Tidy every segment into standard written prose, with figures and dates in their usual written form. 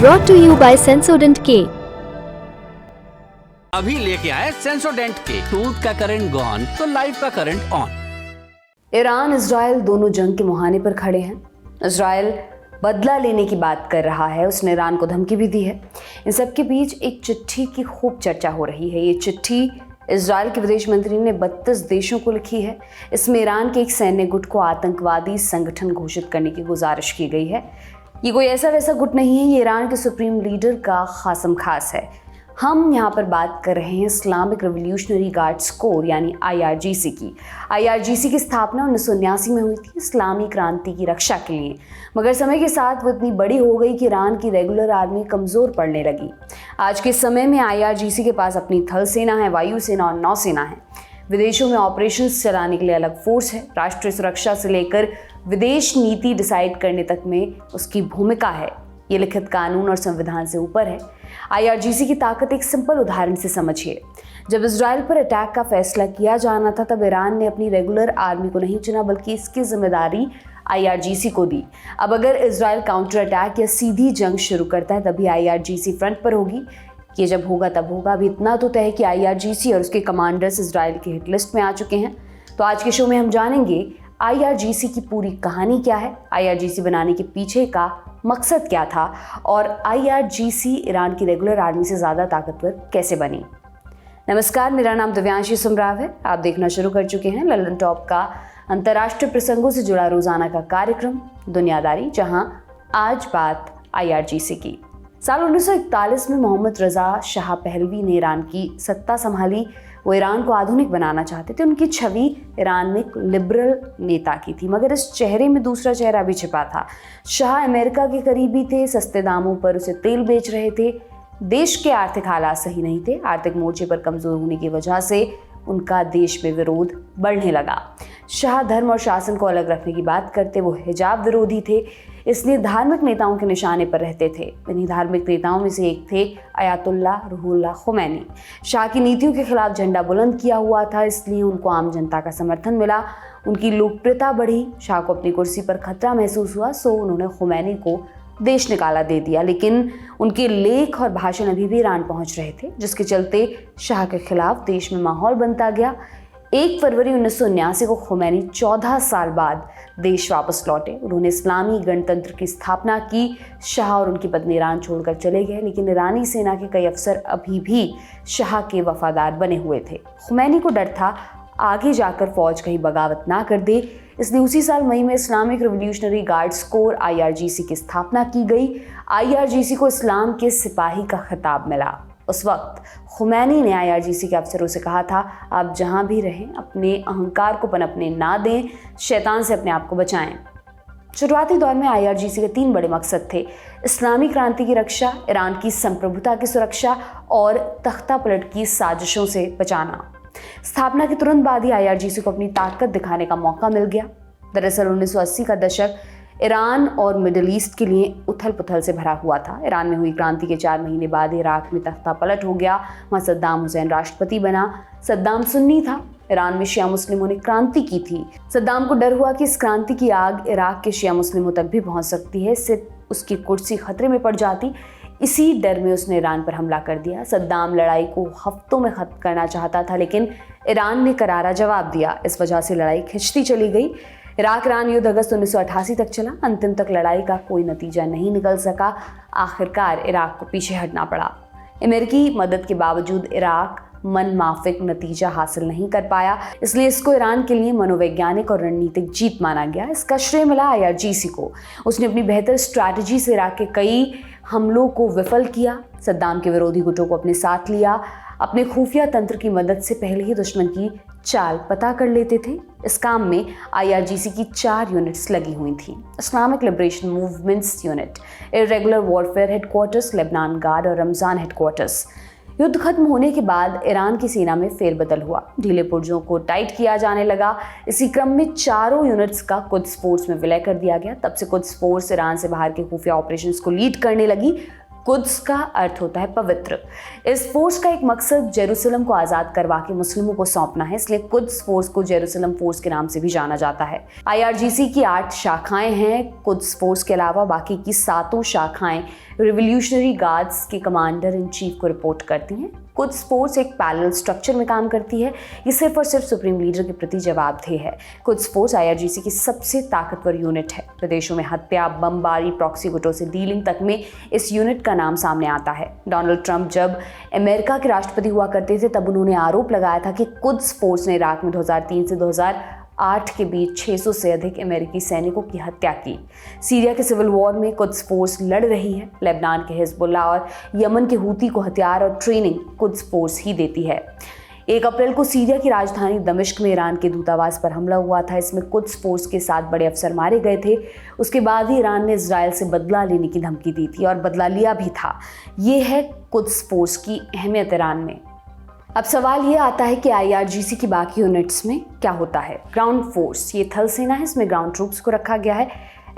brought to you by Sensodyne K। अभी लेके आए सेंसोडेंट के टूथ का करंट गॉन तो लाइफ का करंट ऑन। ईरान इजराइल दोनों जंग के मुहाने पर खड़े हैं। इजराइल बदला लेने की बात कर रहा है, उसने ईरान को धमकी भी दी है। इन सब के बीच एक चिट्ठी की खूब चर्चा हो रही है। ये चिट्ठी इजराइल के विदेश मंत्री ने 32 देशों को लिखी है। इसमें ईरान के एक सैन्य गुट को आतंकवादी संगठन घोषित करने की गुजारिश की गई है। ये कोई ऐसा वैसा गुट नहीं है, ये ईरान के सुप्रीम लीडर का खासम खास है। हम यहाँ पर बात कर रहे हैं इस्लामिक रिवोल्यूशनरी गार्ड्स कोर यानी IRGC की। IRGC की स्थापना 1979 में हुई थी इस्लामी क्रांति की रक्षा के लिए, मगर समय के साथ वो इतनी बड़ी हो गई कि ईरान की रेगुलर आर्मी कमज़ोर पड़ने लगी। आज के समय में IRGC के पास अपनी थल सेना है, वायु सेना और नौसेना है। विदेशों में ऑपरेशंस चलाने के लिए अलग फोर्स है। राष्ट्रीय सुरक्षा से लेकर विदेश नीति डिसाइड करने तक में उसकी भूमिका है। ये लिखित कानून और संविधान से ऊपर है। IRGC की ताकत एक सिंपल उदाहरण से समझिए। जब इजराइल पर अटैक का फैसला किया जाना था, तब ईरान ने अपनी रेगुलर आर्मी को नहीं चुना, बल्कि इसकी जिम्मेदारी IRGC को दी। अब अगर इजराइल काउंटर अटैक या सीधी जंग शुरू करता है, तभी IRGC फ्रंट पर होगी। ये जब होगा तब होगा। अभी इतना तो तय है कि IRGC और उसके कमांडर्स इजराइल की हिट लिस्ट में आ चुके हैं। तो आज के शो में हम जानेंगे IRGC की पूरी कहानी क्या है, IRGC बनाने के पीछे का मकसद क्या था और IRGC ईरान की रेगुलर आर्मी से ज़्यादा ताकतवर कैसे बनी। नमस्कार, मेरा नाम दिव्यांशी सुमराव है। आप देखना शुरू कर चुके हैं लल्लन टॉप का अंतर्राष्ट्रीय प्रसंगों से जुड़ा रोजाना का कार्यक्रम दुनियादारी, जहां आज बात IRGC की। साल 1941 में मोहम्मद रजा शाह पहलवी ने ईरान की सत्ता संभाली। वो ईरान को आधुनिक बनाना चाहते थे। उनकी छवि ईरान में एक लिबरल नेता की थी, मगर इस चेहरे में दूसरा चेहरा भी छिपा था। शाह अमेरिका के करीबी थे, सस्ते दामों पर उसे तेल बेच रहे थे। देश के आर्थिक हालात सही नहीं थे। आर्थिक मोर्चे पर कमजोर होने की वजह से उनका देश में विरोध बढ़ने लगा। शाह धर्म और शासन को अलग रखने की बात करते, वो हिजाब विरोधी थे, इसलिए धार्मिक नेताओं के निशाने पर रहते थे। इन्हीं धार्मिक नेताओं में से एक थे अयातुल्लाह रूहुल्लाह खुमैनी। शाह की नीतियों के खिलाफ झंडा बुलंद किया हुआ था, इसलिए उनको आम जनता का समर्थन मिला। उनकी लोकप्रियता बढ़ी। शाह को अपनी कुर्सी पर खतरा महसूस हुआ, सो उन्होंने खुमैनी को देश निकाला दे दिया। लेकिन उनके लेख और भाषण अभी भी ईरान पहुंच रहे थे, जिसके चलते शाह के खिलाफ देश में माहौल बनता गया। 1 फरवरी 1979 को खुमैनी 14 साल बाद देश वापस लौटे। उन्होंने इस्लामी गणतंत्र की स्थापना की। शाह और उनकी पत्नी ईरान छोड़कर चले गए, लेकिन ईरानी सेना के कई अफसर अभी भी शाह के वफादार बने हुए थे। खुमैनी को डर था आगे जाकर फौज कहीं बगावत ना कर दे, इसलिए उसी साल मई में Islamic revolutionary guards core IRGC की स्थापना की गई। IRGC को इस्लाम के सिपाही का खिताब मिला। उस वक्त खुमैनी ने IRGC के अफसरों से कहा था, आप जहां भी रहें अपने अहंकार को पनपने ना दें, शैतान से अपने आप को बचाएं। शुरुआती दौर में IRGC के 3 बड़े मकसद थे: इस्लामी क्रांति की रक्षा, ईरान की संप्रभुता की सुरक्षा और तख्ता पलट की साजिशों से बचाना। स्थापना के तुरंत बाद ही IRGC को अपनी ताकत दिखाने का मौका मिल गया। दरअसल 1980 का दशक ईरान और मिडिल ईस्ट के लिए उथल पुथल से भरा हुआ था। ईरान में हुई क्रांति के 4 महीने बाद इराक में तख्ता पलट हो गया। वहाँ सद्दाम हुसैन राष्ट्रपति बना। सद्दाम सुन्नी था। ईरान में शिया मुस्लिमों ने क्रांति की थी। सद्दाम को डर हुआ कि इस क्रांति की आग इराक के शिया मुस्लिमों तक भी पहुँच सकती है, इससे उसकी कुर्सी खतरे में पड़ जाती। इसी डर में उसने ईरान पर हमला कर दिया। सद्दाम लड़ाई को हफ्तों में खत्म करना चाहता था, लेकिन ईरान ने करारा जवाब दिया। इस वजह से लड़ाई खिंचती चली गई। इराक ईरान युद्ध अगस्त 1988 तक चला। अंतिम तक लड़ाई का कोई नतीजा नहीं निकल सका। आखिरकार इराक को पीछे हटना पड़ा। अमेरिकी मदद के बावजूद इराक मन माफिक नतीजा हासिल नहीं कर पाया, इसलिए इसको ईरान के लिए मनोवैज्ञानिक और रणनीतिक जीत माना गया। इसका श्रेय मिला IRGC को। उसने अपनी बेहतर स्ट्रैटेजी से इराक के कई हमलों को विफल किया, सद्दाम के विरोधी गुटों को अपने साथ लिया। अपने खुफिया तंत्र की मदद से पहले ही दुश्मन की चाल पता कर लेते थे। इस काम में IRGC की 4 यूनिट्स लगी हुई थी: Islamic liberation movements unit, irregular warfare headquarters, Lebanon guard और रमजान हेडक्वार्टर्स। युद्ध खत्म होने के बाद ईरान की सेना में फेरबदल हुआ। ढीले पुर्जों को टाइट किया जाने लगा। इसी क्रम में 4 यूनिट्स का कुद्स फोर्स में विलय कर दिया गया। तब से कुद्स फोर्स ईरान से बाहर के खुफिया ऑपरेशंस को लीड करने लगी। कुद्स का अर्थ होता है पवित्र। इस फोर्स का एक मकसद जेरूसलम को आज़ाद करवा के मुस्लिमों को सौंपना है, इसलिए कुद्स फोर्स को जेरूसलम फोर्स के नाम से भी जाना जाता है। IRGC की 8 शाखाएं हैं। कुद्स फोर्स के अलावा बाकी की 7 शाखाएं रिवोल्यूशनरी गार्ड्स के कमांडर इन चीफ को रिपोर्ट करती हैं। कुद्स फोर्स एक पैरेलल स्ट्रक्चर में काम करती है। ये सिर्फ और सिर्फ सुप्रीम लीडर के प्रति जवाबदेह है। कुद्स फोर्स IRGC की सबसे ताकतवर यूनिट है। विदेशों में हत्या, बमबारी, प्रॉक्सी गुटों से डीलिंग तक में इस यूनिट का नाम सामने आता है। डोनाल्ड ट्रंप जब अमेरिका के राष्ट्रपति हुआ करते थे तब उन्होंने आरोप लगाया था कि कुद्स फोर्स ने इराक में 2003 से 2008 के बीच 600 से अधिक अमेरिकी सैनिकों की हत्या की। सीरिया के सिविल वॉर में कुद्स फोर्स लड़ रही है। लेबनान के हिजबुल्लाह और यमन के हूती को हथियार और ट्रेनिंग कुद्स फोर्स ही देती है। 1 अप्रैल को सीरिया की राजधानी दमिश्क में ईरान के दूतावास पर हमला हुआ था। इसमें कुद्स फोर्स के 7 बड़े अफसर मारे गए थे। उसके बाद ही ईरान ने इजराइल से बदला लेने की धमकी दी थी और बदला लिया भी था। ये है कुद्स फोर्स की अहमियत ईरान में। अब सवाल ये आता है कि IRGC की बाकी यूनिट्स में क्या होता है। ग्राउंड फोर्स, ये थल सेना है, इसमें ग्राउंड ट्रूप्स को रखा गया है।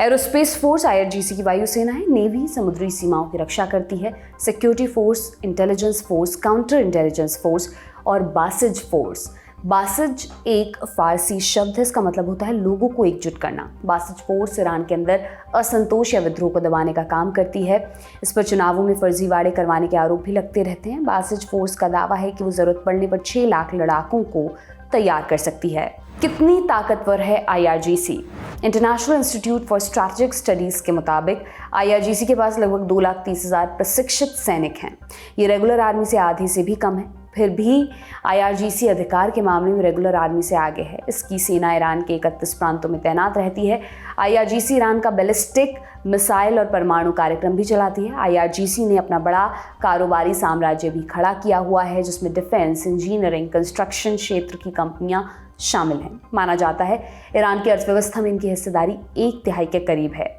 एरोस्पेस फोर्स IRGC की वायुसेना है। नेवी समुद्री सीमाओं की रक्षा करती है। Security force, intelligence force, counter intelligence force और बासिज फोर्स। बासिज एक फारसी शब्द है, इसका मतलब होता है लोगों को एकजुट करना। बासिज फोर्स ईरान के अंदर असंतोष या विद्रोह को दबाने का काम करती है। इस पर चुनावों में फर्जीवाड़े करवाने के आरोप भी लगते रहते हैं। बासिज फोर्स का दावा है कि वो जरूरत पड़ने पर 6 लाख लड़ाकों को तैयार कर सकती है। कितनी ताकतवर है IRGC? International institute for strategic studies के मुताबिक IRGC के पास लगभग 2,30,000 प्रशिक्षित सैनिक हैं। ये रेगुलर आर्मी से आधे से भी कम है। फिर भी IRGC अधिकार के मामले में रेगुलर आर्मी से आगे है। इसकी सेना ईरान के 31 प्रांतों में तैनात रहती है। IRGC ईरान का बैलिस्टिक मिसाइल और परमाणु कार्यक्रम भी चलाती है। IRGC ने अपना बड़ा कारोबारी साम्राज्य भी खड़ा किया हुआ है, जिसमें डिफेंस, इंजीनियरिंग, कंस्ट्रक्शन क्षेत्र की कंपनियां शामिल हैं। माना जाता है ईरान की अर्थव्यवस्था में इनकी हिस्सेदारी 1/3 के करीब है।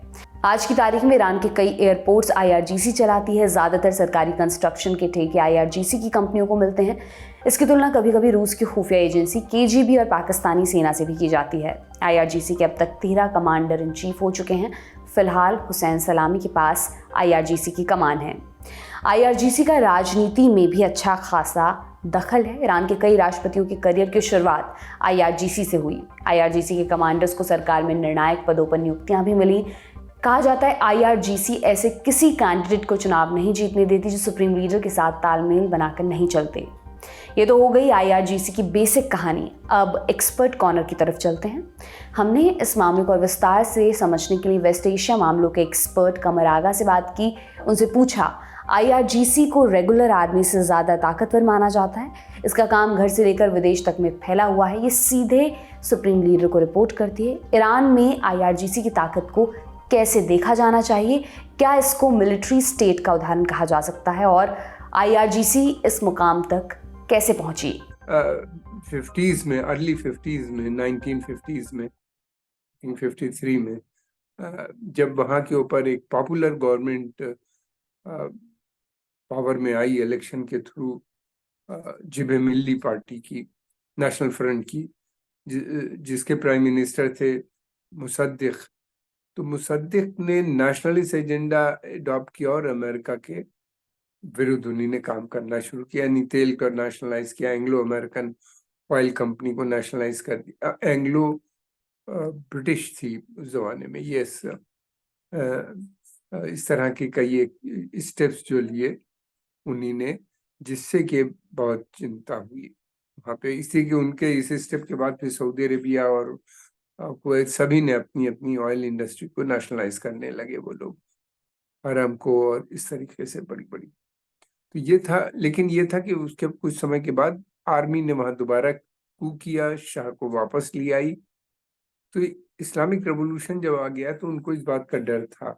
आज की तारीख में ईरान के कई एयरपोर्ट्स IRGC चलाती है। ज़्यादातर सरकारी कंस्ट्रक्शन के ठेके IRGC की कंपनियों को मिलते हैं। इसकी तुलना कभी कभी रूस की खुफिया एजेंसी KGB और पाकिस्तानी सेना से भी की जाती है। IRGC के अब तक 13 कमांडर इन चीफ हो चुके हैं। फिलहाल हुसैन सलामी के पास IRGC की कमान है। IRGC का राजनीति में भी अच्छा खासा दखल है। ईरान के कई राष्ट्रपतियों के करियर की शुरुआत IRGC से हुई। IRGC के कमांडर्स को सरकार में निर्णायक पदों पर नियुक्तियां भी मिली। कहा जाता है IRGC ऐसे किसी कैंडिडेट को चुनाव नहीं जीतने देती जो सुप्रीम लीडर के साथ तालमेल बनाकर नहीं चलते। ये तो हो गई IRGC की बेसिक कहानी। अब एक्सपर्ट कॉर्नर की तरफ चलते हैं। हमने इस मामले को विस्तार से समझने के लिए वेस्ट एशिया मामलों के एक्सपर्ट कमर आगा से बात की। उनसे पूछा, IRGC को रेगुलर आर्मी से ज़्यादा ताकतवर माना जाता है। इसका काम घर से लेकर विदेश तक में फैला हुआ है। ये सीधे सुप्रीम लीडर को रिपोर्ट करती है। ईरान में IRGC की ताकत को कैसे देखा जाना चाहिए? क्या इसको मिलिट्री स्टेट का उदाहरण कहा जा सकता है? और IRGC इस मुकाम तक कैसे पहुंची? 50s में, अर्ली 50s में, 1950s में, 1953 में जब वहाँ के ऊपर एक पॉपुलर गवर्नमेंट पावर में आई इलेक्शन के थ्रू, जिबे मिल्ली पार्टी की, नेशनल फ्रंट की, जिसके प्राइम मिनिस्टर थे मुसद्दिक। तो मुसद्दिक ने नेशनलिस्ट एजेंडा अडॉप्ट किया और अमेरिका के विरुद्ध उन्हीं ने काम करना शुरू किया। यानी तेल को नेशनलाइज किया, एंग्लो अमेरिकन ऑयल कंपनी को नेशनलाइज कर दिया। एंग्लो ब्रिटिश थी उस जमाने में। ये इस तरह के कई स्टेप्स जो लिए उन्हीं ने, जिससे कि बहुत चिंता हुई वहाँ पे। इसी के उनके इस स्टेप के बाद फिर सऊदी अरेबिया और कुवैत सभी ने अपनी अपनी ऑयल इंडस्ट्री को नेशनलाइज करने लगे वो लोग, अरामको और इस तरीके से बड़ी बड़ी। तो ये था, लेकिन ये था कि उसके कुछ समय के बाद आर्मी ने वहाँ दोबारा कू किया, शाह को वापस ले आई। तो इस्लामिक रेवोल्यूशन जब आ गया तो उनको इस बात का डर था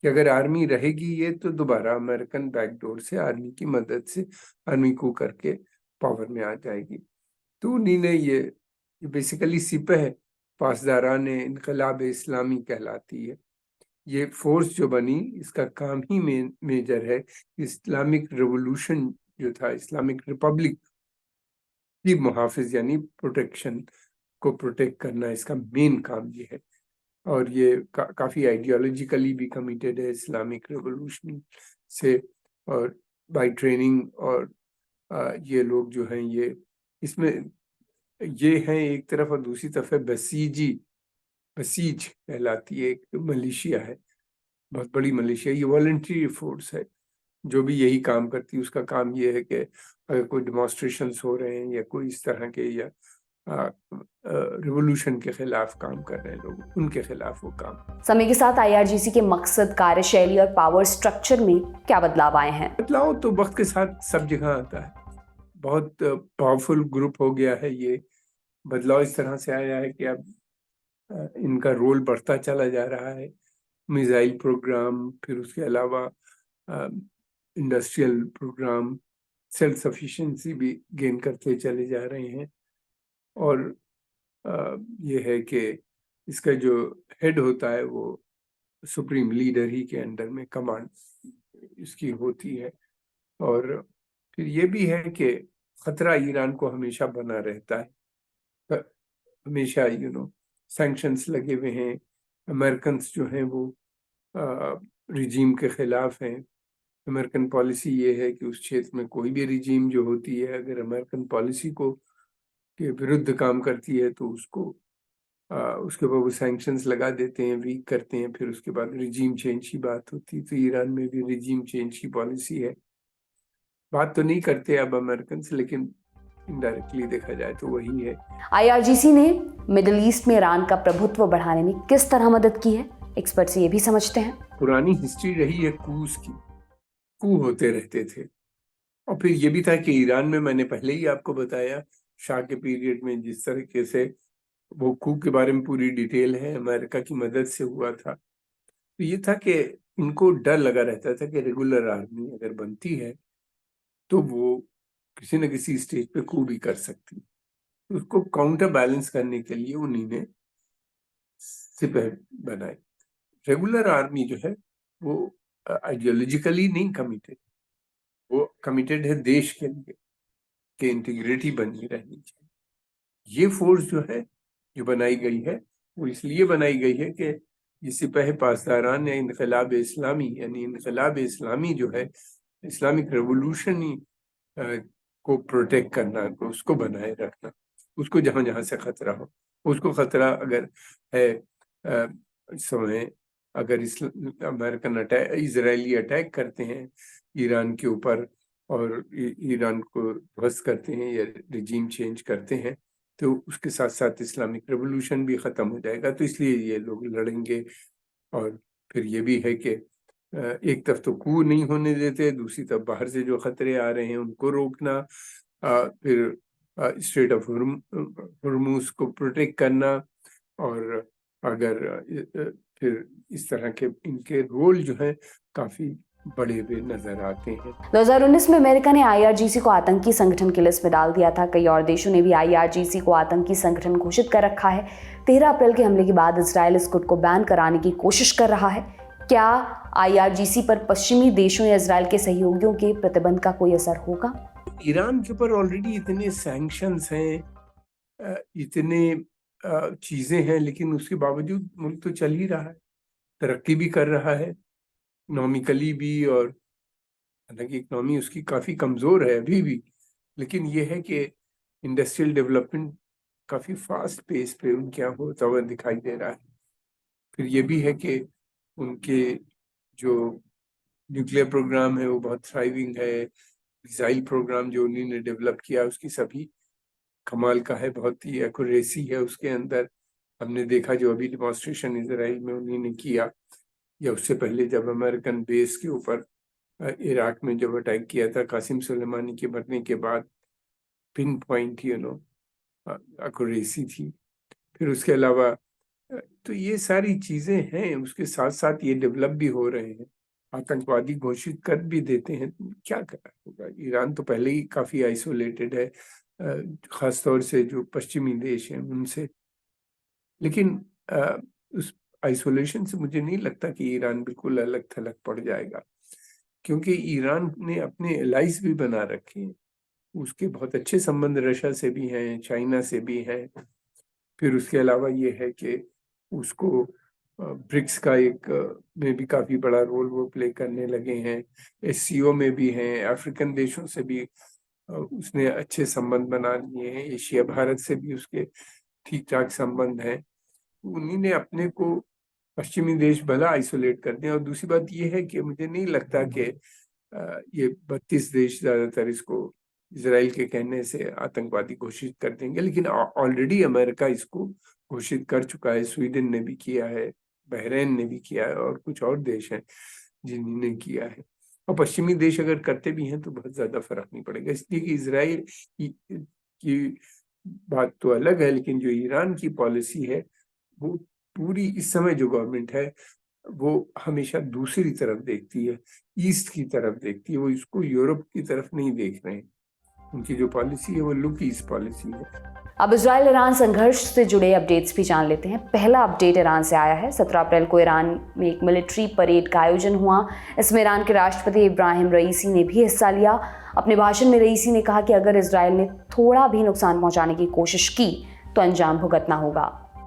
कि अगर आर्मी रहेगी ये तो दोबारा अमेरिकन बैकडोर से आर्मी की मदद से आर्मी को करके पावर में आ जाएगी। तो उन्हीं ने ये बेसिकली सिपह पासदारान इनकलाब इस्लामी कहलाती है। ये फोर्स जो बनी, इसका काम ही मेजर है इस्लामिक रेवोल्यूशन जो था, इस्लामिक रिपब्लिक की मुहाफिज यानी प्रोटेक्शन को प्रोटेक्ट करना, इसका मेन काम ये है। और ये काफ़ी आइडियोलॉजिकली भी कमिटेड है इस्लामिक रेवोल्यूशन से, और बाय ट्रेनिंग, और ये लोग जो हैं ये इसमें ये हैं एक तरफ, और दूसरी तरफ है बसीज कहलाती है, एक मलेशिया है, बहुत बड़ी मलेशिया। ये वॉलंटरी फोर्स है जो भी यही काम करती है। उसका काम ये है कि अगर कोई डिमॉन्स्ट्रेशंस हो रहे हैं या कोई इस तरह के, या रिवोल्यूशन के खिलाफ काम कर रहे हैं लोग, उनके खिलाफ वो काम। समय के साथ आईआरजीसी के मकसद, कार्यशैली और पावर स्ट्रक्चर में क्या बदलाव आए हैं? बदलाव तो वक्त के साथ सब जगह आता है। बहुत पावरफुल ग्रुप हो गया है ये। बदलाव इस तरह से आया है कि अब इनका रोल बढ़ता चला जा रहा है। मिसाइल प्रोग्राम, फिर उसके अलावा इंडस्ट्रियल प्रोग्राम, सेल्फ सफिशिएंसी भी गेन करते चले जा रहे हैं। और ये है कि इसका जो हेड होता है वो सुप्रीम लीडर ही के अंडर में कमांड इसकी होती है। और फिर ये भी है कि खतरा ईरान को हमेशा बना रहता है, हमेशा सैंक्शंस लगे हुए हैं। अमेरिकन जो हैं वो रिजीम के खिलाफ हैं। अमेरिकन पॉलिसी ये है कि उस क्षेत्र में कोई भी रिजीम जो होती है, अगर अमेरिकन पॉलिसी को के विरुद्ध काम करती है तो उसको उसके ऊपर वो सैंक्शंस लगा देते हैं, वीक करते हैं, फिर उसके बाद रिजीम चेंज की बात होती है। तो ईरान में भी रिजीम चेंज की पॉलिसी है। बात तो नहीं करते अब अमेरिकन से, लेकिन इनडायरेक्टली देखा जाए तो वही है। आईआरजीसी ने मिडिल ईस्ट में ईरान का प्रभुत्व बढ़ाने में किस तरह मदद की है, एक्सपर्ट्स ये भी समझते हैं। पुरानी हिस्ट्री रही है कूस की, कू होते रहते थे। और फिर ये भी था कि ईरान में, मैंने पहले ही आपको बताया, शाह के पीरियड में जिस तरीके से वो कू के बारे में पूरी डिटेल है, अमेरिका की मदद से हुआ था। तो ये था कि इनको डर लगा रहता था कि रेगुलर आर्मी अगर बनती है तो वो किसी न किसी स्टेज पे कू भी कर सकती है। तो उसको काउंटर बैलेंस करने के लिए उन्हीं ने सिपह बनाए। रेगुलर आर्मी जो है वो आइडियोलॉजिकली नहीं कमिटेड, वो कमिटेड है देश के लिए कि इंटीग्रिटी बनी रहनी चाहिए। ये फोर्स जो है, जो बनाई गई है, वो इसलिए बनाई गई है कि ये सिपाही पासदारान या इनकलाब इस्लामी, यानी इनकलाब इस्लामी जो है, इस्लामिक रेवोल्यूशन को प्रोटेक्ट करना, उसको बनाए रखना, उसको जहां जहां से खतरा हो। उसको खतरा अगर है इस समय, अगर अमेरिकन इजरायली अटैक करते हैं ईरान के ऊपर और ईरान को ध्वस्त करते हैं या रिजीम चेंज करते हैं, तो उसके साथ साथ इस्लामिक रेवोल्यूशन भी ख़त्म हो जाएगा। तो इसलिए ये लोग लड़ेंगे। और फिर ये भी है कि एक तरफ तो कू नहीं होने देते, दूसरी तरफ बाहर से जो खतरे आ रहे हैं उनको रोकना, फिर स्ट्रेट ऑफ हुर्मुज को प्रोटेक्ट करना। और अगर फिर इस तरह के इनके रोल जो है काफ़ी बड़े हुए नजर आते हैं। 2019 में अमेरिका ने आईआरजीसी को आतंकी संगठन की लिस्ट में डाल दिया था। कई और देशों ने भी आईआरजीसी को आतंकी संगठन घोषित कर रखा है। 13 अप्रैल के हमले के बाद इजरायल इस गुट को बैन कराने की कोशिश कर रहा है। क्या आईआरजीसी पर पश्चिमी देशों या इजरायल के सहयोगियों के प्रतिबंध का कोई असर होगा? ईरान के ऊपर ऑलरेडी इतने सैंक्शंस हैं, इतने चीजें हैं, लेकिन उसके बावजूद मुल्क तो चल ही रहा है, तरक्की भी कर रहा है इकोनॉमिकली भी। और हालांकि इकोनॉमी उसकी काफ़ी कमज़ोर है अभी भी, लेकिन ये है कि इंडस्ट्रियल डेवलपमेंट काफ़ी फास्ट पेस पे उनके यहाँ होता हुआ दिखाई दे रहा है। फिर ये भी है कि उनके जो न्यूक्लियर प्रोग्राम है वो बहुत थ्राइविंग है। मिसाइल प्रोग्राम जो उन्होंने डेवलप किया उसकी सभी कमाल का है, बहुत ही एक्यूरेसी है उसके अंदर। हमने देखा जो अभी डिमॉन्स्ट्रेशन इजराइल में उन्होंने किया, या उससे पहले जब अमेरिकन बेस के ऊपर इराक में जब अटैक किया था कासिम सुलेमानी के मरने के बाद, पिन पॉइंट एक्यूरेसी थी। फिर उसके अलावा तो ये सारी चीज़ें हैं। उसके साथ साथ ये डेवलप भी हो रहे हैं, आतंकवादी घोषित कर भी देते हैं। क्या करना होगा, ईरान तो पहले ही काफ़ी आइसोलेटेड है, ख़ासतौर से जो पश्चिमी देश हैं उनसे। लेकिन उस आइसोलेशन से मुझे नहीं लगता कि ईरान बिल्कुल अलग थलग पड़ जाएगा, क्योंकि ईरान ने अपने एलाइज भी बना रखे हैं। उसके बहुत अच्छे संबंध रशिया से भी हैं, चाइना से भी हैं। फिर उसके अलावा ये है कि उसको ब्रिक्स का एक में भी काफी बड़ा रोल वो प्ले करने लगे हैं, SCO में भी हैं, अफ्रीकन देशों से भी उसने अच्छे संबंध बना लिए हैं, एशिया भारत से भी उसके ठीक ठाक संबंध हैं। उन्हीं ने अपने को पश्चिमी देश भला आइसोलेट कर दिया। और दूसरी बात ये है कि मुझे नहीं लगता कि ये 32 देश ज्यादातर इसको इजराइल के कहने से आतंकवादी घोषित कर देंगे, लेकिन ऑलरेडी अमेरिका इसको घोषित कर चुका है, स्वीडन ने भी किया है, बहरीन ने भी किया है और कुछ और देश हैं जिन्होंने किया है। और पश्चिमी देश अगर करते भी हैं तो बहुत ज्यादा फर्क नहीं पड़ेगा, इसलिए कि इजराइल की बात तो अलग है, लेकिन जो ईरान की पॉलिसी है वो पूरी इस समय जो गवर्नमेंट है वो हमेशा दूसरी तरफ देखती है, ईस्ट की तरफ देखती है, वो इसको यूरोप की तरफ नहीं देख रहे हैं। उनकी जो पॉलिसी है वो लुक ईस्ट पॉलिसी है। अब इजराइल ईरान संघर्ष से जुड़े अपडेट्स भी जान लेते हैं। पहला अपडेट ईरान से आया है। 17 अप्रैल को ईरान में एक मिलिट्री परेड का आयोजन हुआ। इसमें ईरान के राष्ट्रपति इब्राहिम रईसी ने भी हिस्सा लिया। अपने भाषण में रईसी ने कहा कि अगर इजराइल ने थोड़ा भी नुकसान पहुंचाने की कोशिश की तो अंजाम भुगतना होगा।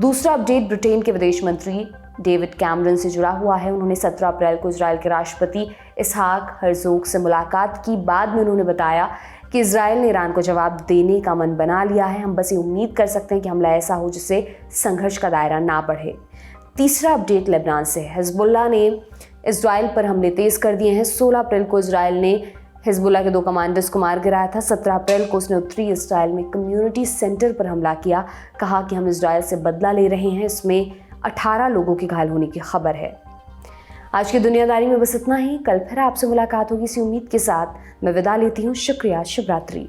दूसरा अपडेट ब्रिटेन के विदेश मंत्री डेविड कैमरन से जुड़ा हुआ है। उन्होंने 17 अप्रैल को इजराइल के राष्ट्रपति इसहाक हर्जोग से मुलाकात की। बाद में उन्होंने बताया कि इजराइल ने ईरान को जवाब देने का मन बना लिया है। हम बस ये उम्मीद कर सकते हैं कि हमला ऐसा हो जिससे संघर्ष का दायरा ना बढ़े। तीसरा अपडेट लेबनान से है। हिजबुल्लाह ने इजराइल पर हमले तेज कर दिए हैं। 16 अप्रैल को इजराइल ने हिजबुल्लाह के 2 कमांडर्स को मार गिराया था। 17 अप्रैल को उसने उत्तरी इजराइल में कम्युनिटी सेंटर पर हमला किया। कहा कि हम इजराइल से बदला ले रहे हैं। इसमें 18 लोगों के घायल होने की खबर है। आज की दुनियादारी में बस इतना ही। कल फिर आपसे मुलाकात होगी इसी उम्मीद के साथ। मैं विदा लेती हूँ। शुक्रिया। शुभ रात्रि।